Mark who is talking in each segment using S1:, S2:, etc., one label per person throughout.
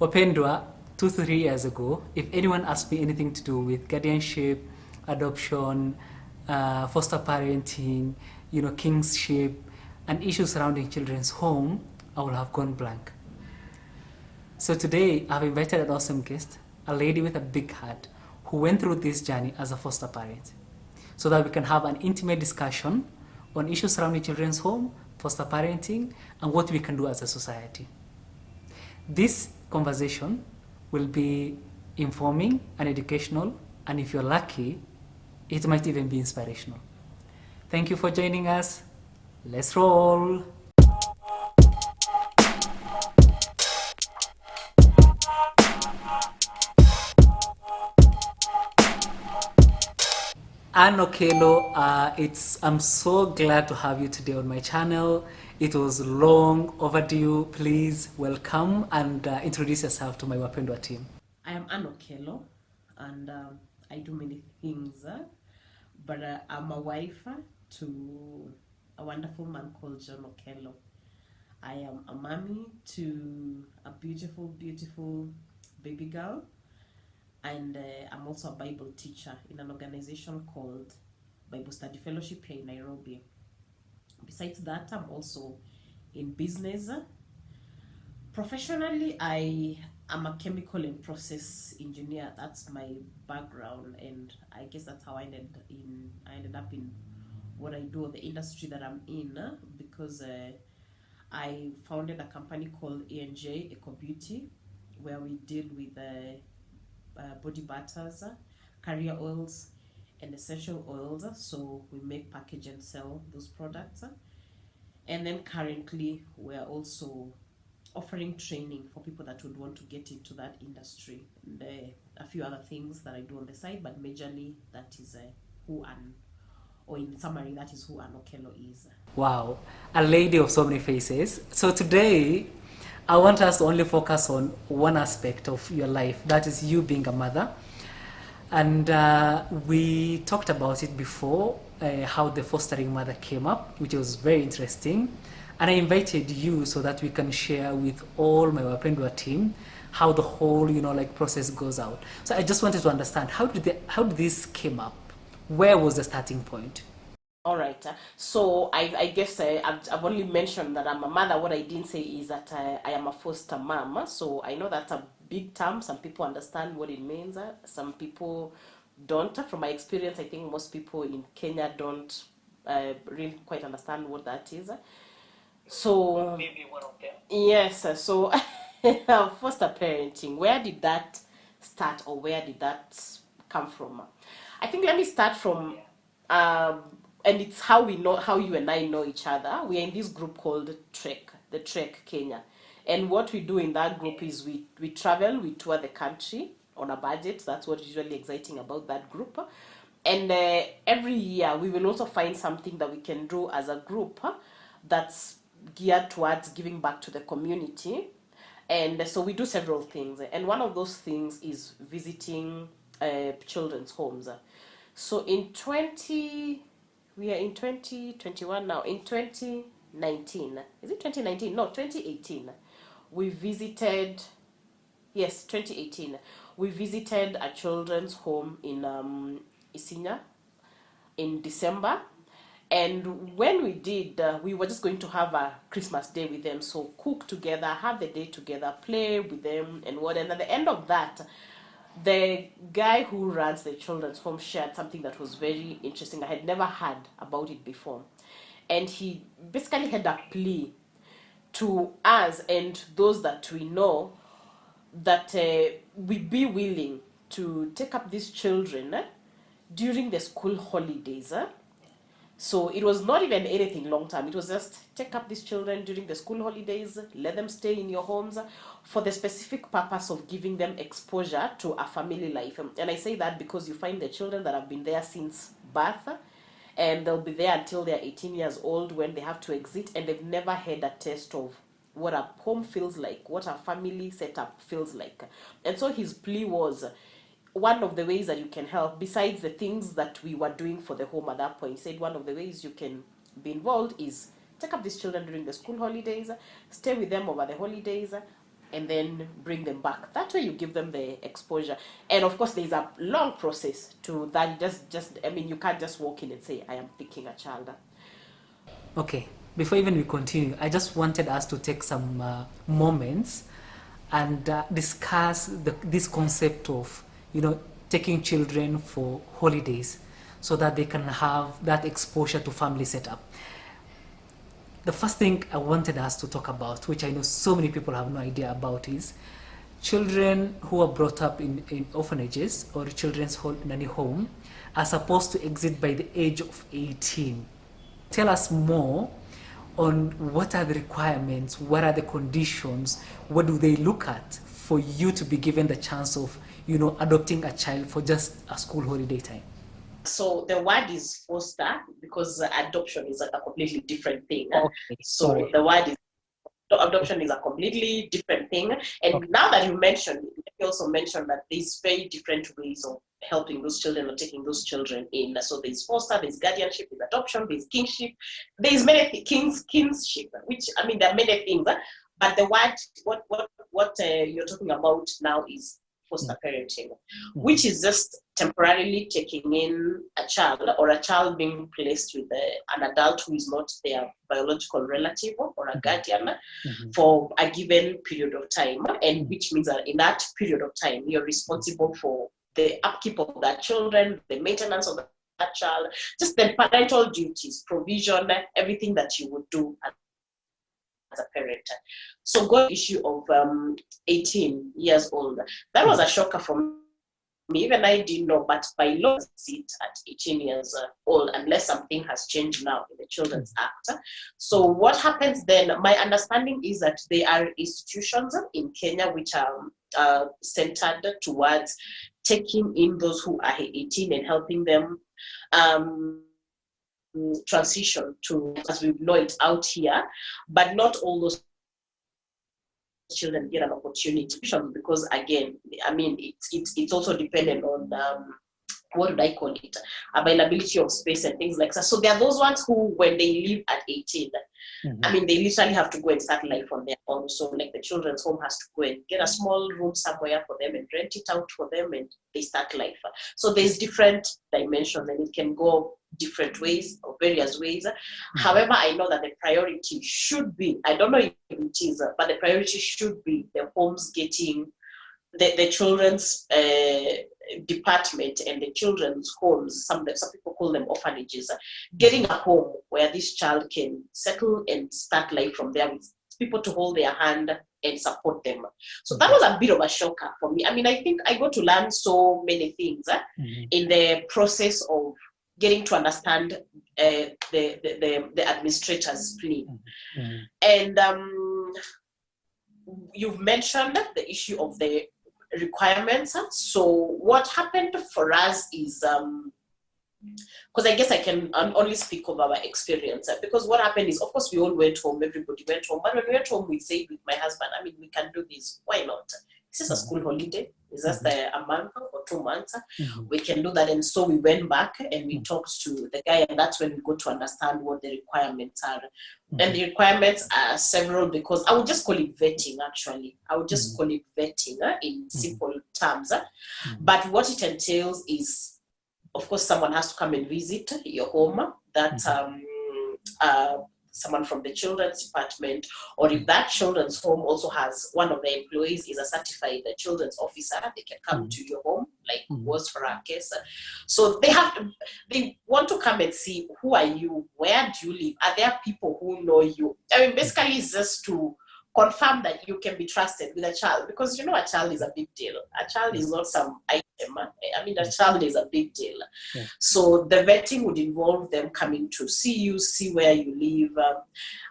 S1: Wapendwa, 2 3 years ago, if anyone asked me anything to do with guardianship, adoption, foster parenting, kingship, and issues surrounding children's home, I would have gone blank. So today, I've invited an awesome guest, a lady with a big heart, who went through this journey as a foster parent, so that we can have an intimate discussion on issues surrounding children's home, foster parenting, and what we can do as a society. This conversation will be informing and educational, and if you're lucky, it might even be inspirational. Thank you for joining us. Let's roll. Anne Okelo, I'm so glad to have you today on my channel. It was long overdue. Please welcome and introduce yourself to my Wapendwa team.
S2: I am Anne Okelo, and I do many things, but I'm a wife to a wonderful man called John Okelo. I am a mommy to a beautiful, beautiful baby girl, and I'm also a Bible teacher in an organization called Bible Study Fellowship here in Nairobi. Besides that, I'm also in business. Professionally, I am a chemical and process engineer. That's my background, and I guess that's how I ended up in what I do, the industry that I'm in, because I founded a company called A&J Eco Beauty, where we deal with body butters, carrier oils, and essential oils. So we make, package, and sell those products. And then currently, we're also offering training for people that would want to get into that industry, and a few other things that I do on the side, but majorly that is or in summary, that is who Anne Okelo is.
S1: Wow, a lady of so many faces. So today, I want us to only focus on one aspect of your life, that is you being a mother. And we talked about it before, how the fostering mother came up, which was very interesting. And I invited you so that we can share with all my Wapendwa team how the whole, process goes out. So I just wanted to understand, how did this came up? Where was the starting point?
S2: All right. So I guess I've only mentioned that I'm a mother. What I didn't say is that I am a foster mom. So I know that's a big term. Some people understand what it means. Some people don't. From my experience, I think most people in Kenya don't really quite understand what that is. So maybe one of them. Yes. So foster parenting. Where did that start, or where did that come from? I think let me start from, and it's how you and I know each other. We are in this group called Trek, the Trek Kenya, and what we do in that group is we travel, we tour the country on a budget. That's what's usually exciting about that group. And every year we will also find something that we can do as a group that's geared towards giving back to the community. And so we do several things, and one of those things is visiting children's homes. So we are in 2021 now. In 2019, is it 2019? No, 2018. We visited, yes, 2018. We visited a children's home in Isinya in December. And when we did, we were just going to have a Christmas day with them. So cook together, have the day together, play with them, and what. And at the end of that, the guy who runs the children's home shared something that was very interesting. I had never heard about it before. And he basically had a plea to us and those that we know that we be willing to take up these children during the school holidays. So it was not even anything long term. It was just take up these children during the school holidays, let them stay in your homes for the specific purpose of giving them exposure to a family life. And I say that because you find the children that have been there since birth, and they'll be there until they're 18 years old when they have to exit, and they've never had a taste of what a home feels like, what a family setup feels like. And so his plea was, one of the ways that you can help, besides the things that we were doing for the home at that point, he said one of the ways you can be involved is take up these children during the school holidays, stay with them over the holidays, and then bring them back. That way you give them the exposure. And of course, there's a long process to that. I mean, you can't just walk in and say, I am picking a child.
S1: Okay, before even we continue, I just wanted us to take some moments and discuss this concept of, taking children for holidays so that they can have that exposure to family setup. The first thing I wanted us to talk about, which I know so many people have no idea about, is children who are brought up in orphanages or children's nanny home are supposed to exit by the age of 18. Tell us more on what are the requirements, what are the conditions, what do they look at for you to be given the chance of, adopting a child for just a school holiday time.
S2: So the word is foster because adoption is a completely different thing.
S1: Okay,
S2: so
S1: sorry.
S2: the word is adoption is a completely different thing. And
S1: Okay.
S2: now that you mentioned it, you also mentioned that there's very different ways of helping those children or taking those children in. So there's foster, there's guardianship, there's adoption, there's kingship, there's many kinship, which I mean there are many things. But the word what you're talking about now is foster parenting, which is just temporarily taking in a child or a child being placed with an adult who is not their biological relative or a guardian for a given period of time, and which means that in that period of time you're responsible for the upkeep of that children, the maintenance of that child, just the parental duties, provision, everything that you would do as a parent. So going issue of 18 years old, that was a shocker for me. Even I didn't know, but by law it at 18 years old unless something has changed now in the Children's Act. So what happens then, my understanding is that there are institutions in Kenya which are centered towards taking in those who are 18 and helping them transition to, as we know it out here, but not all those children get an opportunity because again, I mean, it's also dependent on what would I call it, availability of space and things like that. So there are those ones who, when they leave at 18, I mean, they literally have to go and start life on their own. So like the children's home has to go and get a small room somewhere for them and rent it out for them, and they start life. So there's different dimensions and it can go different ways or various ways. However, I know that the priority should be, I don't know if it is, but the priority should be the homes getting the children's department and the children's homes, some people call them orphanages, getting a home where this child can settle and start life from there with people to hold their hand and support them. So that was a bit of a shocker for me. I mean, I think I got to learn so many things in the process of getting to understand the administrator's plea. And you've mentioned the issue of the requirements. So what happened for us is, because I guess I can only speak of our experience, because what happened is, of course, we all went home, everybody went home, but when we went home, we said with my husband, I mean, we can do this, why not? This is a school holiday, it's just a month or 2 months, we can do that. And so we went back and we talked to the guy, and that's when we got to understand what the requirements are. And the requirements are several, because I would just call it vetting, actually. I would just call it vetting in simple terms. But what it entails is, of course, someone has to come and visit your home, that someone from the children's department, or if that children's home also has one of the employees is a certified children's officer, they can come to your home, like was for our case. So they want to come and see, who are you, where do you live, are there people who know you? I mean, basically it's just to confirm that you can be trusted with a child, because you know a child is a big deal. A child is not some item. I mean, a child is a big deal. So the vetting would involve them coming to see you, see where you live.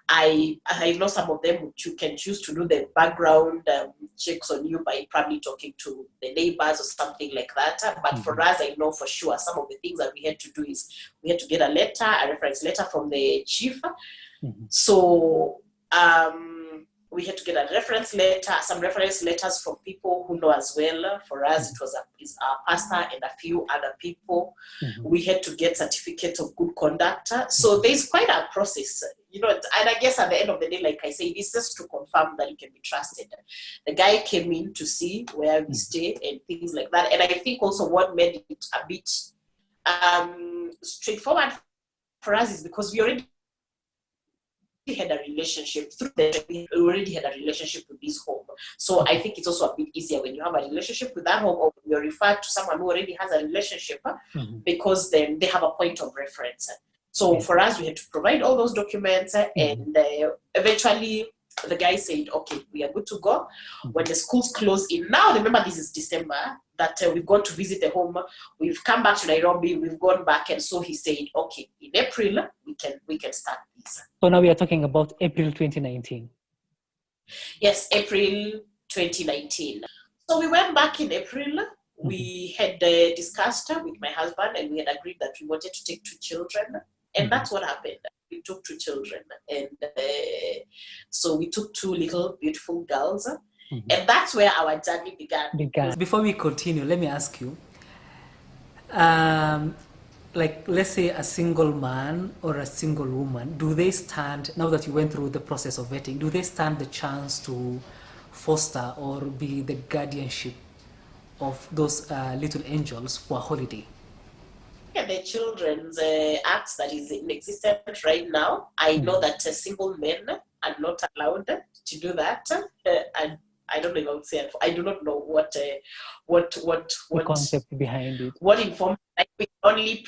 S2: I know some of them you can choose to do the background checks on you by probably talking to the neighbors or something like that. But for us, I know for sure some of the things that we had to do is we had to get a reference letter from the chief. So we had to get a reference letter, some reference letters from people who know as well. For us, it was our pastor and a few other people. We had to get certificates of good conduct. So there's quite a process. and I guess at the end of the day, like I say, it's just to confirm that you can be trusted. The guy came in to see where we stay and things like that. And I think also what made it a bit straightforward for us is because we already had a relationship we already had a relationship with this home. So I think it's also a bit easier when you have a relationship with that home, or you're referred to someone who already has a relationship, because then they have a point of reference. So for us, we had to provide all those documents, and eventually the guy said, okay, we are good to go. When the schools close in, now remember this is December, that we've gone to visit the home, we've come back to Nairobi, we've gone back, and so he said, okay, in April we can start this.
S1: So now we are talking about April 2019.
S2: Yes, April 2019. So we went back in April. We had discussed with my husband, and we had agreed that we wanted to take 2 children. And that's what happened. We took 2 children. And so we took 2 little beautiful girls. And that's where our journey began.
S1: Before we continue, let me ask you, like, let's say a single man or a single woman, do they stand, now that you went through the process of vetting, do they stand the chance to foster or be the guardianship of those little angels for a holiday?
S2: Yeah, the Children's Act that is in existence right now, I know that single men are not allowed to do that. And I don't know if I would say, I do not know what the
S1: concept behind it.
S2: What informs, like, we only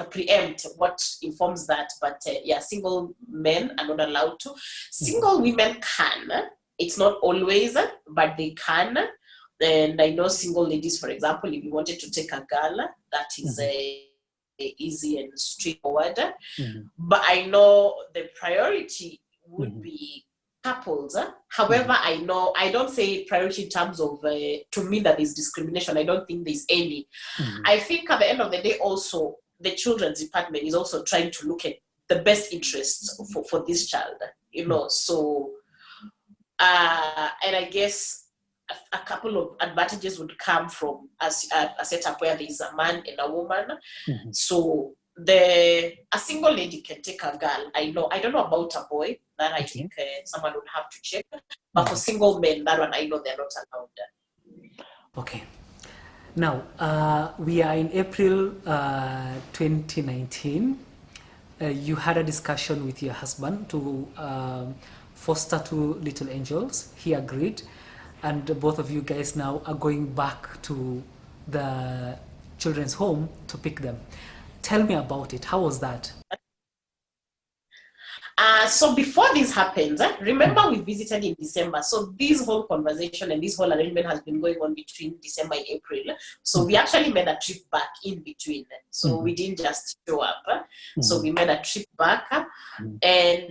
S2: preempt what informs that, but yeah, single men are not allowed to. Single women can. It's not always, but they can. And I know single ladies, for example, if you wanted to take a girl, that is easy and straightforward. But I know the priority would be couples. However, I don't say priority in terms of to me that is discrimination. I don't think there's any. I think at the end of the day, also the children's department is also trying to look at the best interests for this child. So and I guess a couple of advantages would come from a setup where there is a man and a woman. So a single lady can take a girl. I don't know about a boy. That I think someone would have to check. But for single men, that one I know they're not allowed.
S1: Okay. Now, we are in April 2019. You had a discussion with your husband to foster 2 little angels. He agreed. And both of you guys now are going back to the children's home to pick them. Tell me about it. How was that?
S2: So before this happens, remember we visited in December. So this whole conversation and this whole arrangement has been going on between December and April. So we actually made a trip back in between. So we didn't just show up. So we made a trip back, and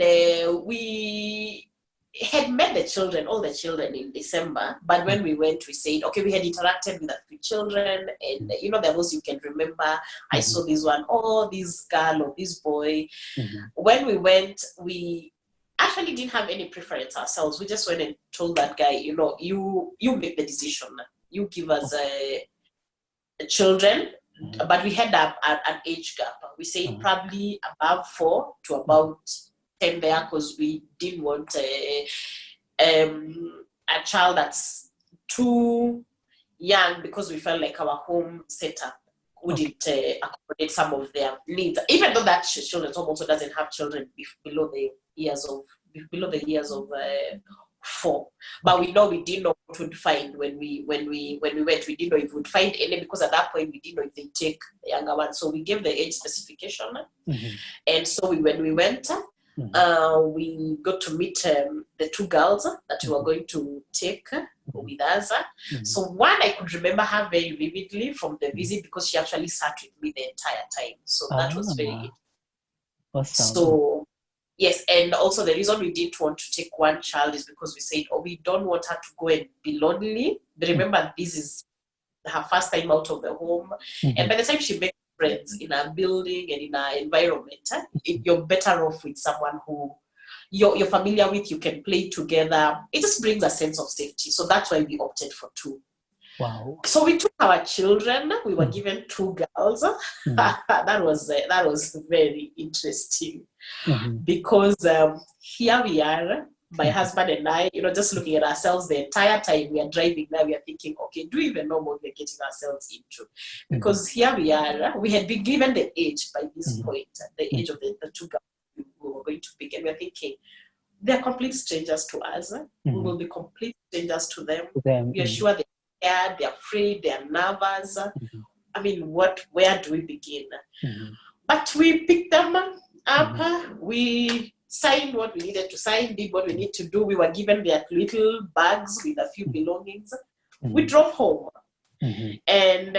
S2: we had met all the children in December. But when we went, we said, okay, we had interacted with a few children, and there was, you can remember, I saw this one, this girl or this boy. When we went, we actually didn't have any preference ourselves. We just went and told that guy, you make the decision. You give us children. But we had an age gap. We said probably above 4 to about 10 there, because we didn't want a child that's too young, because we felt like our home setup wouldn't accommodate some of their needs. Even though that children's home also doesn't have children below the years of 4. But we didn't know what we'd find when we went. We didn't know if we would find any, because at that point we didn't know if they take the younger one. So we gave the age specification, and so when we went. We got to meet the 2 girls that we were going to take with us. So one I could remember her very vividly from the visit, because she actually sat with me the entire time. So that was very
S1: awesome.
S2: So yes, and also the reason we didn't want to take one child is because we said, we don't want her to go and be lonely. But remember, this is her first time out of the home, and by the time she makes friends in a building and in an environment, you're better off with someone who you're familiar with, you can play together. It just brings a sense of safety. So that's why we opted for 2.
S1: Wow.
S2: So we took our children. We were
S1: Mm.
S2: given 2 girls.
S1: Mm.
S2: That was very interesting
S1: Mhm.
S2: because here we are, my
S1: Mhm.
S2: husband and I, just looking at ourselves the entire time we are driving. Now we are thinking, okay, do we even know what we're getting ourselves into?
S1: Mhm.
S2: Because here we are, we had been given the age by this
S1: Mhm.
S2: point, the age of the 2 girls we were going to pick, and we're thinking, they're complete strangers to us. We
S1: Mhm.
S2: will be complete strangers to them.
S1: To them.
S2: We are sure they're scared, they're afraid, they're nervous.
S1: Mhm.
S2: I mean, where do we begin?
S1: Mhm.
S2: But we picked them up.
S1: Mhm.
S2: We signed what we needed to sign, did what we need to do. We were given their little bags with a few belongings. We
S1: Mhm.
S2: drove home.
S1: Mhm.
S2: And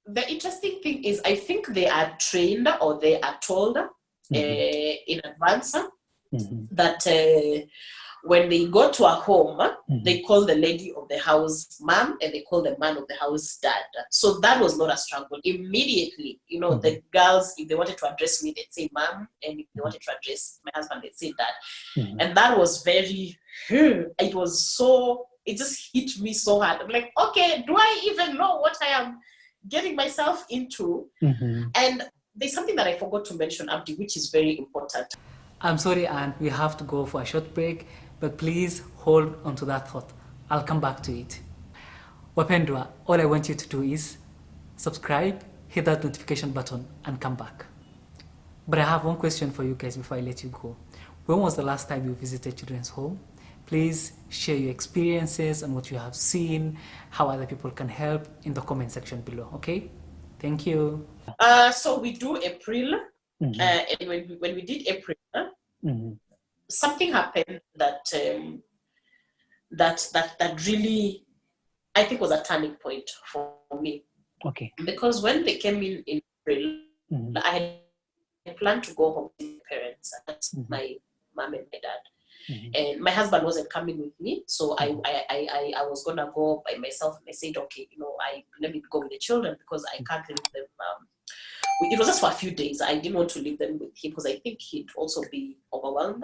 S2: the interesting thing is, I think they are trained or they are told in advance
S1: Mhm.
S2: that when they go to a home, they
S1: Mhm.
S2: call the lady of the house mom and they call the man of the house dad. So that was not a struggle. Immediately, the girls, if they wanted to address me, they'd say mom, and if they wanted to address my husband, they'd say dad.
S1: Mhm.
S2: And that was it just hit me so hard. I'm like, okay, do I even know what I am getting myself into?
S1: Mhm.
S2: And there's something that I forgot to mention, Abdi, which is very important.
S1: I'm sorry, Anne, we have to go for a short break, but please hold on to that thought. I'll come back to it. Wapendwa, all I want you to do is subscribe, hit that notification button, and come back. But I have one question for you guys before I let you go. When was the last time you visited Children's Home? Please share your experiences and what you have seen, how other people can help in the comment section below, okay? Thank you.
S2: So we do April, and when we did April, something happened that really, I think, was a turning point for me.
S1: Okay.
S2: Because when they came in April, I had planned to go home with my parents, that's my mom and my dad. And my husband wasn't coming with me, so I was gonna go by myself. And I said, okay, let me go with the children because I can't leave them. It was just for a few days. I didn't want to leave them with him because I think he'd also be overwhelmed.